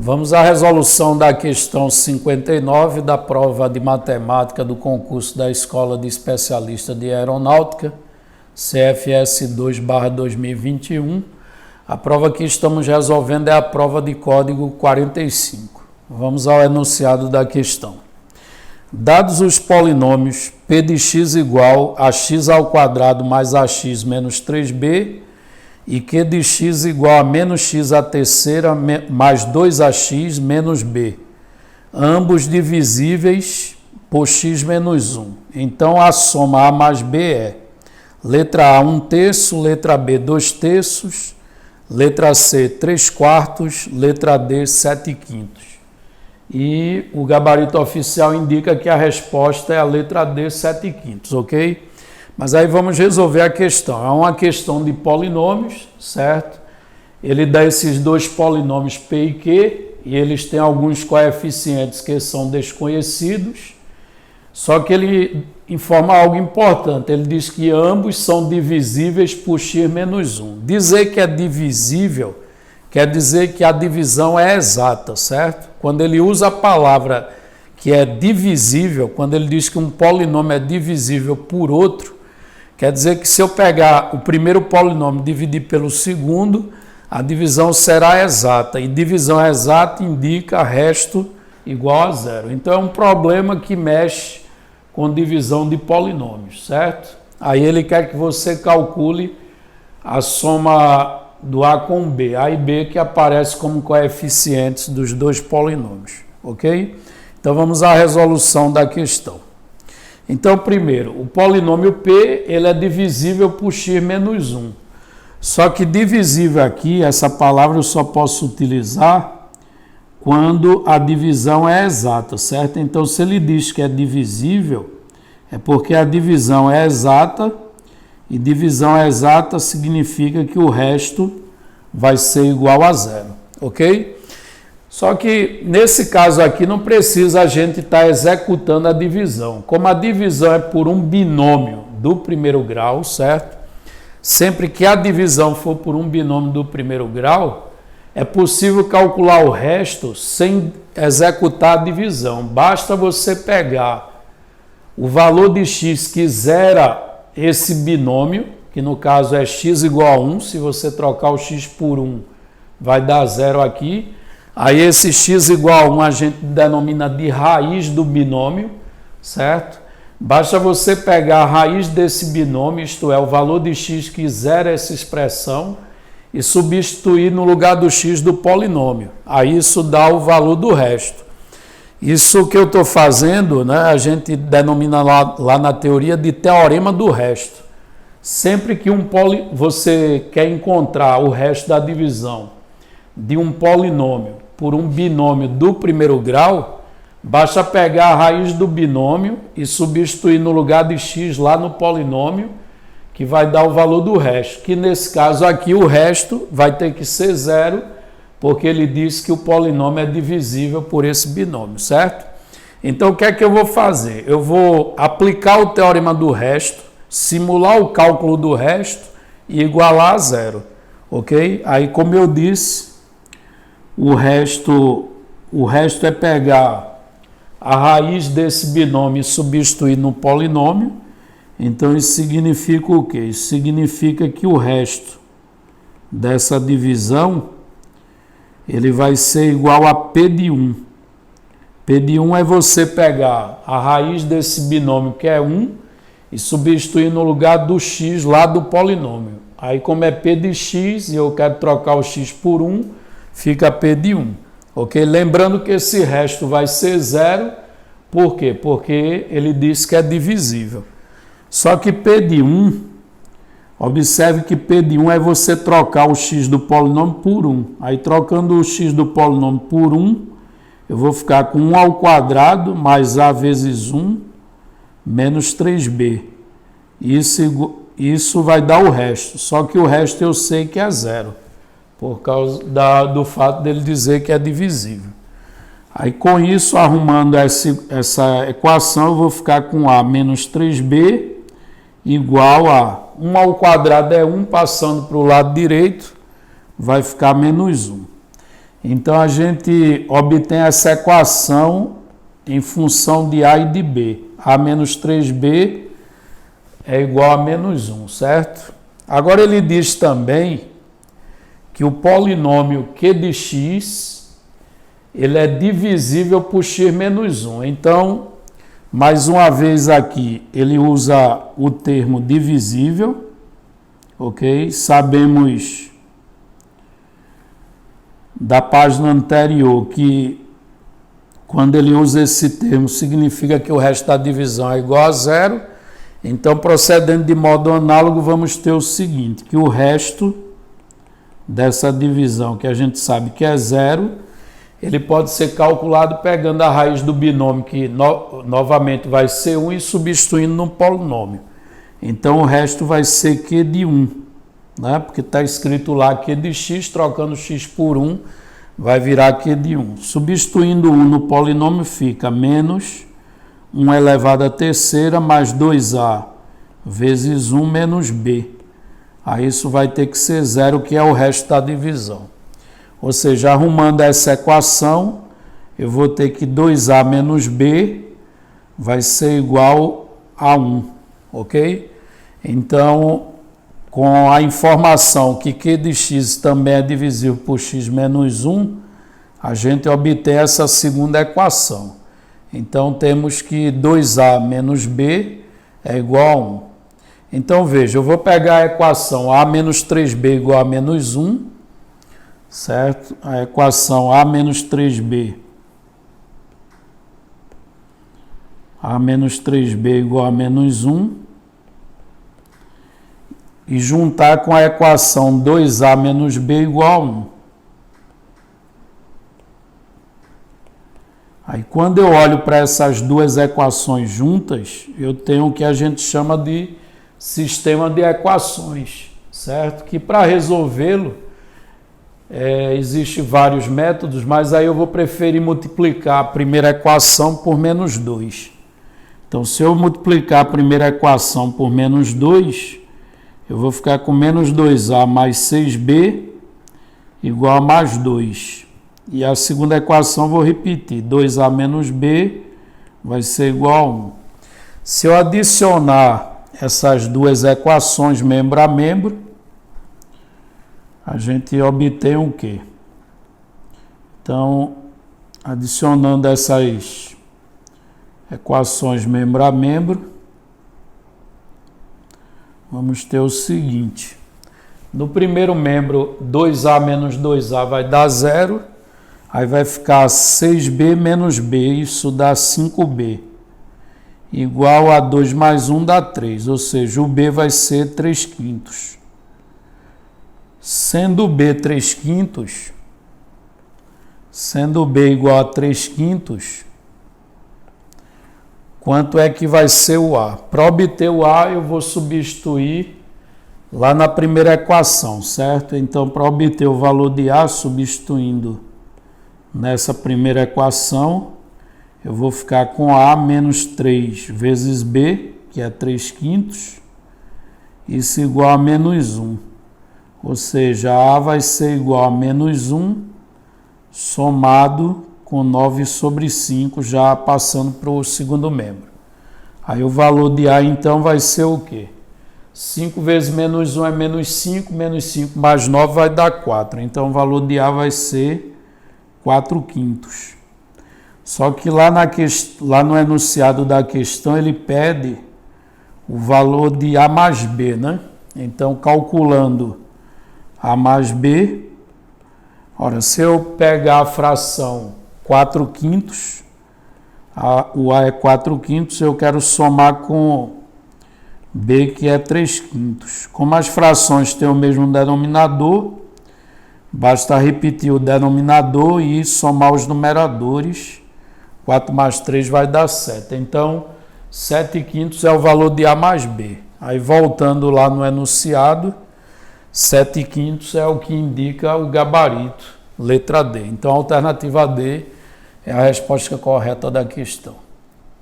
Vamos à resolução da questão 59 da prova de matemática do concurso da Escola de Especialista de Aeronáutica, CFS 2/2021. A prova que estamos resolvendo é a prova de código 45. Vamos ao enunciado da questão. Dados os polinômios p de x igual a x ao quadrado mais ax menos 3b e q de x igual a menos x à terceira mais 2ax menos b, ambos divisíveis por x menos 1. Então, a soma a mais b é letra A, 1/3, letra B, 2/3, letra C, 3/4, letra D, 7/5. E o gabarito oficial indica que a resposta é a letra D, 7/5, ok? Mas aí vamos resolver a questão. É uma questão de polinômios, certo? Ele dá esses dois polinômios P e Q, e eles têm alguns coeficientes que são desconhecidos, só que ele informa algo importante. Ele diz que ambos são divisíveis por x menos 1. Dizer que é divisível quer dizer que a divisão é exata, certo? Quando ele usa a palavra que é divisível, quando ele diz que um polinômio é divisível por outro, quer dizer que se eu pegar o primeiro polinômio e dividir pelo segundo, a divisão será exata. E divisão exata indica resto igual a zero. Então é um problema que mexe com divisão de polinômios, certo? Aí ele quer que você calcule a soma do A com B, A e B que aparece como coeficientes dos dois polinômios, ok? Então vamos à resolução da questão. Então, primeiro, o polinômio P, ele é divisível por x menos 1. Só que divisível aqui, essa palavra eu só posso utilizar quando a divisão é exata, certo? Então, se ele diz que é divisível, é porque a divisão é exata, e divisão exata significa que o resto vai ser igual a zero, ok? Só que nesse caso aqui não precisa a gente estar executando a divisão. Como a divisão é por um binômio do primeiro grau, certo? Sempre que a divisão for por um binômio do primeiro grau, é possível calcular o resto sem executar a divisão. Basta você pegar o valor de x que zera esse binômio, que no caso é x igual a 1, se você trocar o x por 1, vai dar zero aqui. Aí esse x igual a 1 a gente denomina de raiz do binômio, certo? Basta você pegar a raiz desse binômio, isto é, o valor de x que zera essa expressão, e substituir no lugar do x do polinômio. Aí isso dá o valor do resto. Isso que eu estou fazendo, né, a gente denomina lá na teoria de teorema do resto. Sempre que você quer encontrar o resto da divisão de um polinômio por um binômio do primeiro grau, basta pegar a raiz do binômio e substituir no lugar de x lá no polinômio, que vai dar o valor do resto, que nesse caso aqui o resto vai ter que ser zero, porque ele diz que o polinômio é divisível por esse binômio, certo? Então o que é que eu vou fazer? Eu vou aplicar o teorema do resto, simular o cálculo do resto e igualar a zero, ok? Aí, como eu disse, o resto é pegar a raiz desse binômio e substituir no polinômio. Então isso significa o quê? Isso significa que o resto dessa divisão ele vai ser igual a P de 1. P de 1 é você pegar a raiz desse binômio que é 1 e substituir no lugar do x lá do polinômio. Aí como é P de x e eu quero trocar o x por 1, fica P de 1, ok? Lembrando que esse resto vai ser zero, por quê? Porque ele diz que é divisível. Só que P de 1, observe que P de 1 é você trocar o x do polinômio por 1. Aí trocando o x do polinômio por 1, eu vou ficar com 1 ao quadrado mais a vezes 1 menos 3b. Isso vai dar o resto, só que o resto eu sei que é zero, por causa do fato dele dizer que é divisível. Aí com isso, arrumando essa equação, eu vou ficar com A menos 3B igual a 1 ao quadrado é 1, passando para o lado direito, vai ficar menos 1. Então, a gente obtém essa equação em função de A e de B. A menos 3B é igual a menos 1, certo? Agora, ele diz também que o polinômio Q de x, ele é divisível por x menos 1. Então, mais uma vez aqui, ele usa o termo divisível, ok? Sabemos da página anterior que quando ele usa esse termo significa que o resto da divisão é igual a zero. Então, procedendo de modo análogo, vamos ter o seguinte, que o resto dessa divisão, que a gente sabe que é zero, ele pode ser calculado pegando a raiz do binômio, que novamente vai ser 1, e substituindo no polinômio. Então, o resto vai ser Q de 1, né? Porque está escrito lá Q de x, trocando x por 1, vai virar Q de 1. Substituindo 1 no polinômio, fica menos 1 elevado à terceira mais 2a vezes 1 menos b. Aí isso vai ter que ser zero, que é o resto da divisão. Ou seja, arrumando essa equação, eu vou ter que 2a menos b vai ser igual a 1, ok? Então, com a informação que Q de x também é divisível por x menos 1, a gente obtém essa segunda equação. Então, temos que 2a menos b é igual a 1. Então, veja, eu vou pegar a equação a menos 3b igual a menos 1, certo? A equação a menos 3b igual a menos 1, e juntar com a equação 2a menos b igual a 1. Aí, quando eu olho para essas duas equações juntas, eu tenho o que a gente chama de sistema de equações, certo? Que para resolvê-lo, existem vários métodos, mas aí eu vou preferir multiplicar a primeira equação por menos 2. Então, se eu multiplicar a primeira equação por menos 2, eu vou ficar com menos 2a mais 6b igual a mais 2. E a segunda equação eu vou repetir. 2a menos b vai ser igual a 1. Se eu adicionar essas duas equações membro a membro, a gente obtém o quê? Então, adicionando essas equações membro a membro, vamos ter o seguinte. No primeiro membro, 2a menos 2a vai dar 0. Aí vai ficar 6b menos b, isso dá 5b. Igual a 2 mais 1 dá 3, ou seja, o b vai ser 3/5. Sendo b 3/5, sendo b igual a 3/5, quanto é que vai ser o A? Para obter o A, eu vou substituir lá na primeira equação, certo? Então, para obter o valor de A, substituindo nessa primeira equação, eu vou ficar com A menos 3 vezes B, que é 3/5, isso igual a menos 1. Ou seja, A vai ser igual a menos 1, somado com 9 sobre 5, já passando para o segundo membro. Aí o valor de A, então, vai ser o quê? 5 vezes menos 1 é menos 5 mais 9 vai dar 4. Então, o valor de A vai ser 4/5. Só que lá no enunciado da questão, ele pede o valor de A mais B, né? Então, calculando A mais B, ora, se eu pegar a fração 4/5, o A é 4/5, eu quero somar com B, que é 3/5. Como as frações têm o mesmo denominador, basta repetir o denominador e somar os numeradores. 4 mais 3 vai dar 7. Então, 7/5 é o valor de A mais B. Aí, voltando lá no enunciado, 7/5 é o que indica o gabarito, letra D. Então, a alternativa D é a resposta correta da questão.